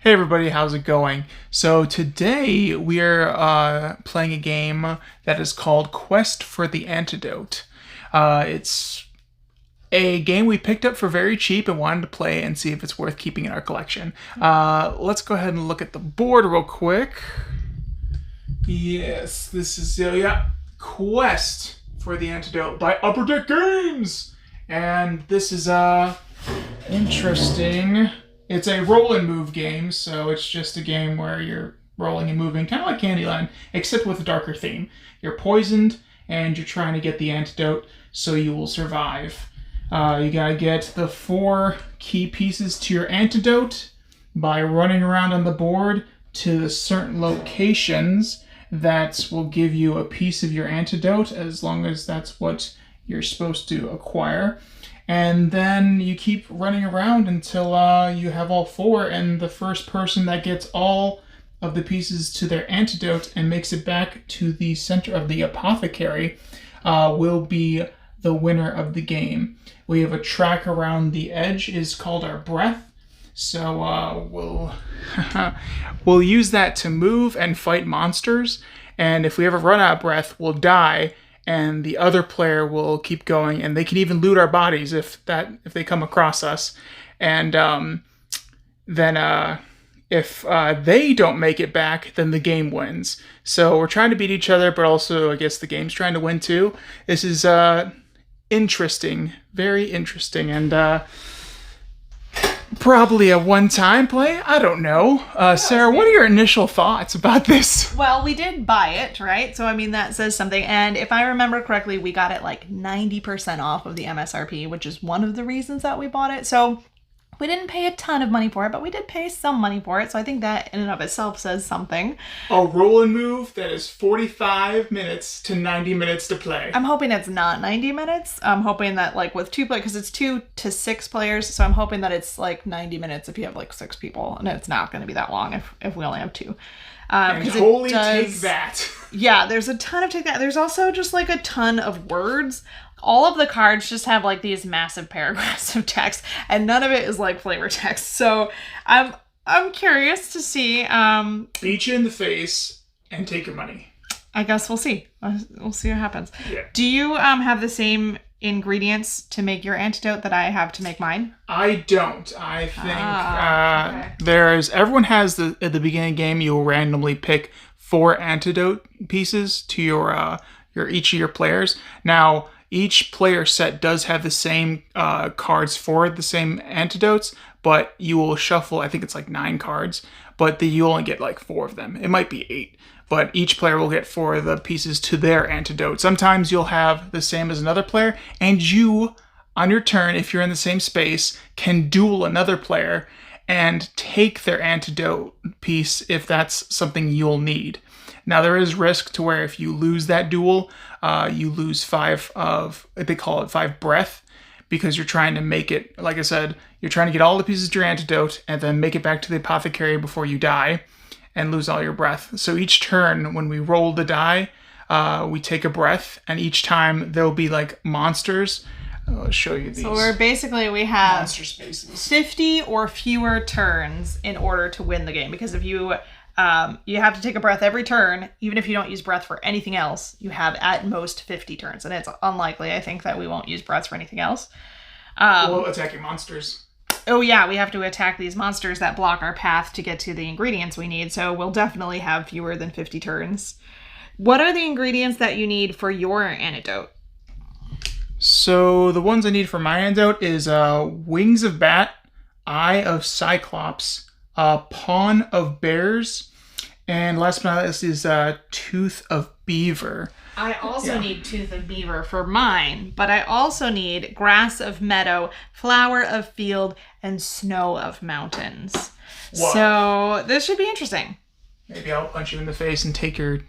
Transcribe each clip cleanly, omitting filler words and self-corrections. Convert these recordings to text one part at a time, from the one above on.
Hey everybody, how's it going? So today we are playing a game that is called Quest for the Antidote. It's a game we picked up for very cheap and wanted to play and see if it's worth keeping in our collection. Let's go ahead and look at the board real quick. Yes, this is Quest for the Antidote by Upper Deck Games, and this is interesting. It's a roll and move game, so it's just a game where you're rolling and moving, kind of like Candyland, except with a darker theme. You're poisoned, and you're trying to get the antidote so you will survive. You gotta get the 4 key pieces to your antidote by running around on the board to certain locations that will give you a piece of your antidote, as long as that's what you're supposed to acquire. And then you keep running around until you have all 4, and the first person that gets all of the pieces to their antidote and makes it back to the center of the apothecary will be the winner of the game. We have a track around the edge, is called our breath. So we'll use that to move and fight monsters. And if we ever run out of breath, we'll die. And the other player will keep going, and they can even loot our bodies if they come across us. And then if they don't make it back, then the game wins. So we're trying to beat each other, but also I guess the game's trying to win too. This is interesting, very interesting, and probably a one-time play. I don't know. Sarah, what are your initial thoughts about this? Well, we did buy it, right? So, I mean, that says something. And if I remember correctly, we got it like 90% off of the MSRP, which is one of the reasons that we bought it. So we didn't pay a ton of money for it, but we did pay some money for it. So I think that in and of itself says something. A roll and move that is 45 minutes to 90 minutes to play. I'm hoping it's not 90 minutes. I'm hoping that like with 2 players, because it's 2 to 6 players. So I'm hoping that it's like 90 minutes if you have like 6 people. And it's not going to be that long if we only have 2. And holy take that. Yeah, there's a ton of take that. There's also just like a ton of words. All of the cards just have like these massive paragraphs of text, and none of it is like flavor text. So I'm curious to see. Beat you in the face and take your money. I guess we'll see. We'll see what happens. Yeah. Do you have the same ingredients to make your antidote that I have to make mine? I don't. I think everyone has at the beginning of the game, you'll randomly pick 4 antidote pieces to your each of your players. Now, each player set does have the same cards for the same antidotes, but you will shuffle, I think it's like 9 cards, but you only get like 4 of them. It might be 8, but each player will get 4 of the pieces to their antidote. Sometimes you'll have the same as another player, and you, on your turn, if you're in the same space, can duel another player and take their antidote piece if that's something you'll need. Now, there is risk to where if you lose that duel, you lose 5 of, they call it 5 breath, because you're trying to make it, like I said, you're trying to get all the pieces to your antidote and then make it back to the apothecary before you die and lose all your breath. So each turn, when we roll the die, we take a breath, and each time there'll be like monsters. I'll show you these. So we have monster spaces. 50 or fewer turns in order to win the game, because if you have to take a breath every turn, even if you don't use breath for anything else. You have at most 50 turns, and it's unlikely, I think, that we won't use breaths for anything else. We'll attack your monsters. Oh yeah, we have to attack these monsters that block our path to get to the ingredients we need, so we'll definitely have fewer than 50 turns. What are the ingredients that you need for your antidote? So the ones I need for my antidote is Wings of Bat, Eye of Cyclops, Pawn of Bears, and last but not least is Tooth of Beaver. I also need Tooth of Beaver for mine, but I also need Grass of Meadow, Flower of Field, and Snow of Mountains. Whoa. So this should be interesting. Maybe I'll punch you in the face and take your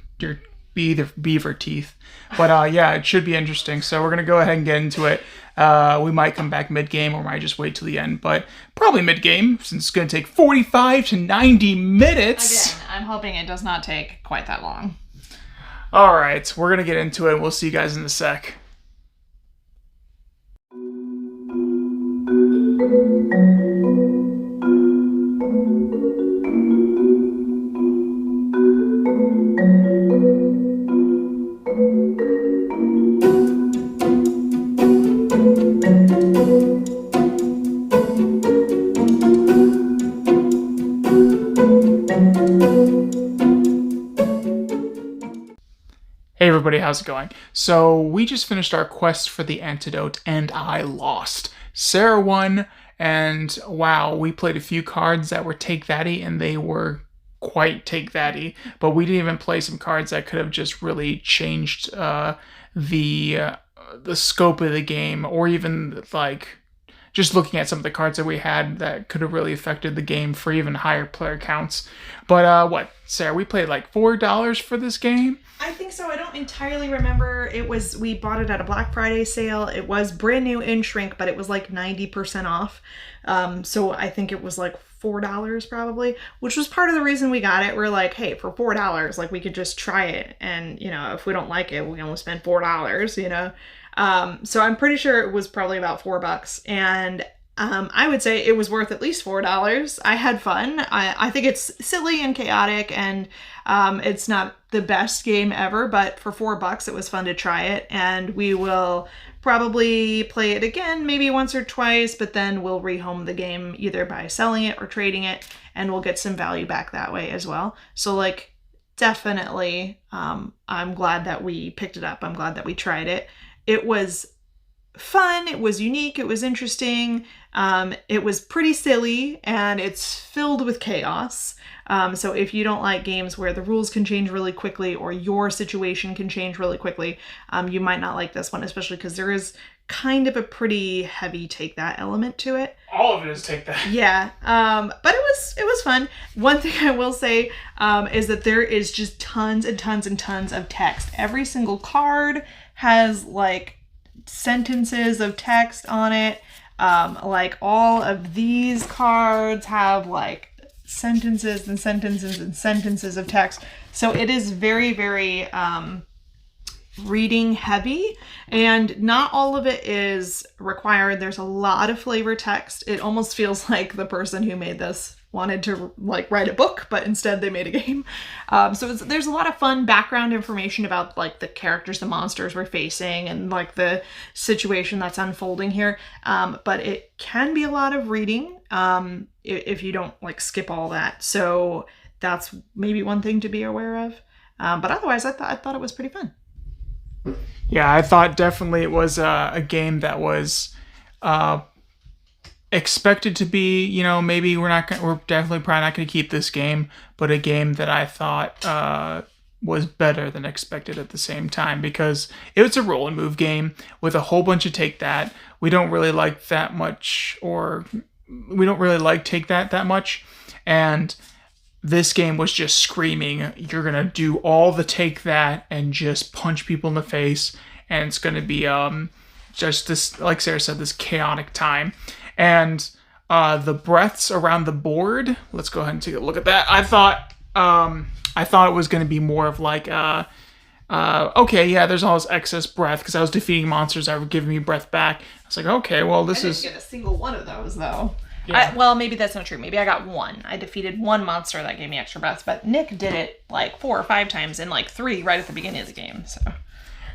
beaver teeth. But yeah, it should be interesting. So we're going to go ahead and get into it. We might come back mid-game, or might just wait till the end, but probably mid-game, since it's going to take 45 to 90 minutes. Again, I'm hoping it does not take quite that long. All right, we're going to get into it. We'll see you guys in a sec. everybody, how's it going? So we just finished our quest for the antidote and I lost. Sarah won, and wow, we played a few cards that were take thatty and they were quite take thatty, but we didn't even play some cards that could have just really changed the scope of the game, or even like just looking at some of the cards that we had that could have really affected the game for even higher player counts. But what, Sarah, we played like $4 for this game? I think so. I don't entirely remember. We bought it at a Black Friday sale. It was brand new in shrink, but it was like 90% off. So I think it was like $4 probably, which was part of the reason we got it. We're like, hey, for $4, like we could just try it. And, if we don't like it, we only spend $4, So I'm pretty sure it was probably about $4. And I would say it was worth at least $4. I had fun. I think it's silly and chaotic, and it's not the best game ever, but for $4, it was fun to try it. And we will probably play it again, maybe once or twice, but then we'll rehome the game either by selling it or trading it, and we'll get some value back that way as well. So like, definitely, I'm glad that we picked it up. I'm glad that we tried it. It was fun, it was unique, it was interesting, it was pretty silly, and it's filled with chaos. So if you don't like games where the rules can change really quickly or your situation can change really quickly, you might not like this one, especially because there is kind of a pretty heavy take that element to it. All of it is take that. Yeah, but it was fun. One thing I will say is that there is just tons and tons and tons of text. Every single card has like sentences of text on it. Like all of these cards have like sentences and sentences and sentences of text. So it is very, very reading heavy, and not all of it is required. There's a lot of flavor text. It almost feels like the person who made this wanted to like write a book, but instead they made a game. So there's a lot of fun background information about like the characters the monsters we're facing and like the situation that's unfolding here. But it can be a lot of reading if you don't like skip all that. So that's maybe one thing to be aware of. But otherwise, I thought it was pretty fun. Yeah, I thought definitely it was a game that was expected to be, maybe we're definitely probably not going to keep this game, but a game that I thought was better than expected at the same time, because it was a roll and move game with a whole bunch of take that. We don't really like that much, or we don't really like take that much, and this game was just screaming, you're going to do all the take that and just punch people in the face, and it's going to be just this, like Sarah said, this chaotic time. And the breaths around the board, let's go ahead and take a look at that. I thought it was going to be more of like, okay, yeah, there's all this excess breath because I was defeating monsters that were giving me breath back. I was like, okay, well, this is... I didn't get a single one of those, though. Yeah. Well, maybe that's not true. Maybe I got one. I defeated one monster that gave me extra breaths, but Nick did it like 4 or 5 times and like 3 right at the beginning of the game. So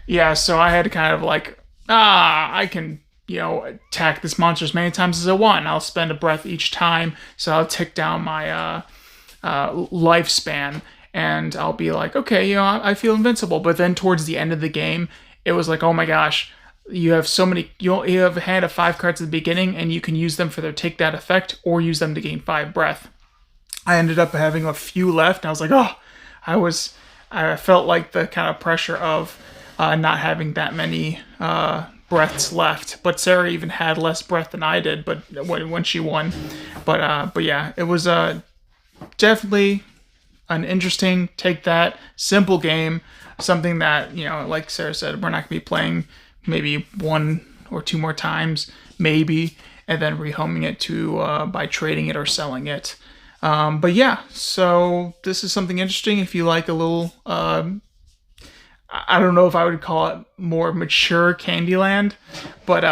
yeah, so I had to kind of like, I can, attack this monster as many times as I want. I'll spend a breath each time, so I'll tick down my lifespan, and I'll be like, okay, I feel invincible. But then towards the end of the game, it was like, oh my gosh, you have so many, you have a hand of 5 cards at the beginning, and you can use them for their take that effect or use them to gain 5 breath. I ended up having a few left, and I was like, I felt like the kind of pressure of not having that many breaths left. But Sarah even had less breath than I did, but when she won. But yeah, it was definitely an interesting take that simple game, something that, like Sarah said, we're not gonna be playing maybe 1 or 2 more times, maybe, and then rehoming it to by trading it or selling it. But yeah, so this is something interesting if you like a little, I don't know if I would call it more mature Candyland, but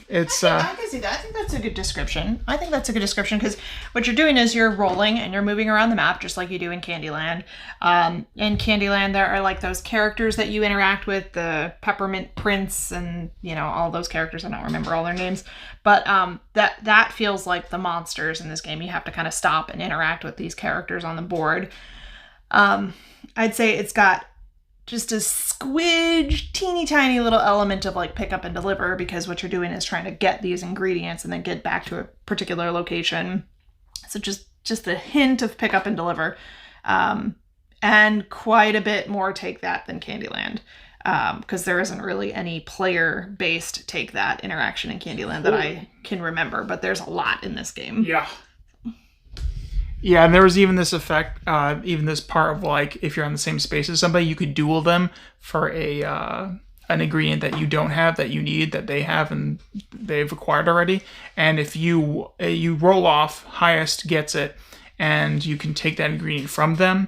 it's... I can see that. I think that's a good description. Because what you're doing is you're rolling and you're moving around the map just like you do in Candyland. In Candyland, there are like those characters that you interact with, the Peppermint Prince and, all those characters. I don't remember all their names. But that feels like the monsters in this game. You have to kind of stop and interact with these characters on the board. I'd say it's got just a squidge, teeny tiny little element of like pick up and deliver, because what you're doing is trying to get these ingredients and then get back to a particular location. So just a hint of pick up and deliver, and quite a bit more take that than Candyland, because there isn't really any player-based take that interaction in Candyland that I can remember, but there's a lot in this game. Yeah, and there was even this effect, even this part of like, if you're on the same space as somebody, you could duel them for an ingredient that you don't have, that you need, that they have and they've acquired already. And if you roll off, highest gets it, and you can take that ingredient from them.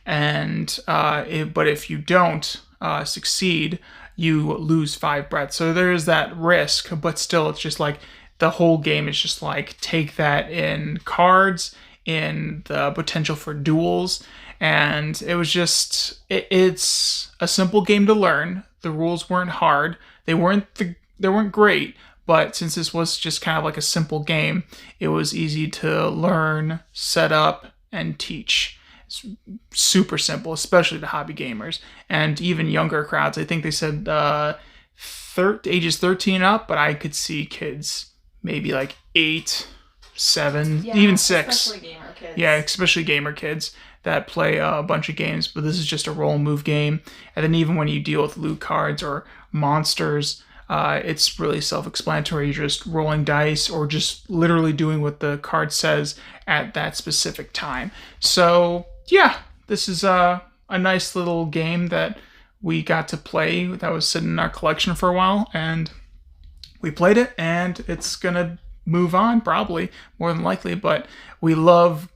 And but if you don't succeed, you lose 5 breath. So there is that risk, but still, it's just like the whole game is just like take that in cards, in the potential for duels, and it was just it's a simple game to learn. The rules weren't hard. They weren't great, but since this was just kind of like a simple game, it was easy to learn, set up, and teach. It's super simple, especially to hobby gamers and even younger crowds. I think they said ages 13 up, but I could see kids maybe like 8, 7, even 6. Especially gamer kids. Yeah, especially gamer kids that play a bunch of games, but this is just a roll and move game. And then even when you deal with loot cards or monsters, it's really self-explanatory. You're just rolling dice or just literally doing what the card says at that specific time. So yeah, this is a nice little game that we got to play that was sitting in our collection for a while, and we played it, and it's gonna move on probably, more than likely, but we love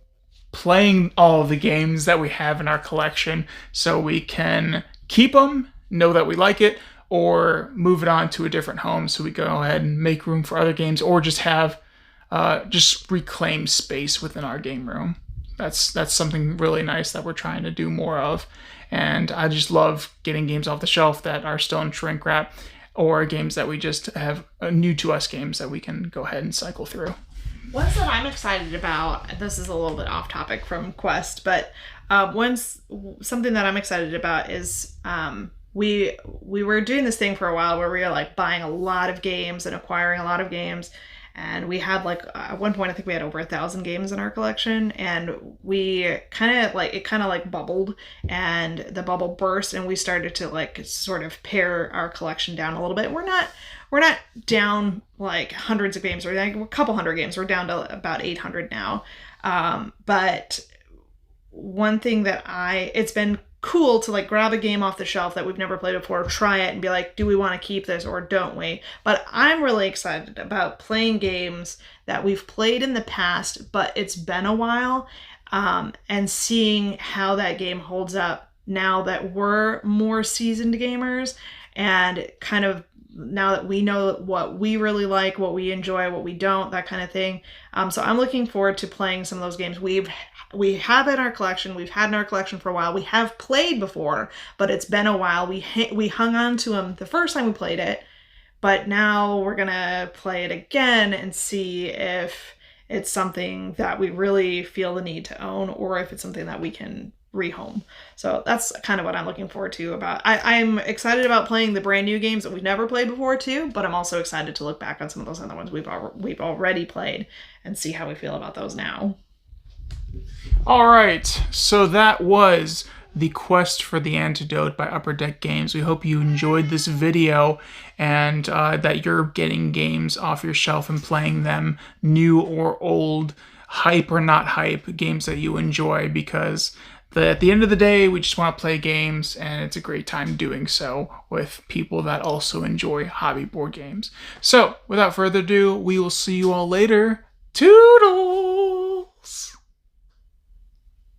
playing all of the games that we have in our collection so we can keep them, know that we like it, or move it on to a different home so we go ahead and make room for other games, or just have just reclaim space within our game room. That's something really nice that we're trying to do more of, and I just love getting games off the shelf that are still in shrink wrap, or games that we just have new to us games that we can go ahead and cycle through. Ones that I'm excited about, this is a little bit off topic from Quest, but something that I'm excited about is we were doing this thing for a while where we were like buying a lot of games and acquiring a lot of games. And we had like, at one point, I think we had over 1,000 games in our collection, and we kind of bubbled, and the bubble burst, and we started to like sort of pare our collection down a little bit. We're not down like hundreds of games, or like a couple hundred games. We're down to about 800 now. But one thing that it's been cool to like grab a game off the shelf that we've never played before, try it, and be like, do we want to keep this or don't we? But I'm really excited about playing games that we've played in the past, but it's been a while, and seeing how that game holds up now that we're more seasoned gamers, and kind of now that we know what we really like, what we enjoy, what we don't, that kind of thing. So I'm looking forward to playing some of those games we have in our collection. We've had in our collection for a while. We have played before, but it's been a while. We hung on to them the first time we played it, but now we're gonna play it again and see if it's something that we really feel the need to own, or if it's something that we can rehome. So that's kind of what I'm looking forward to about. I'm excited about playing the brand new games that we've never played before too, but I'm also excited to look back on some of those other ones we've already played and see how we feel about those now. All right, so that was the Quest for the Antidote by Upper Deck Games. We hope you enjoyed this video, and that you're getting games off your shelf and playing them, new or old, hype or not hype, games that you enjoy, because at the end of the day, we just want to play games, and it's a great time doing so with people that also enjoy hobby board games. So, without further ado, we will see you all later. Toodles!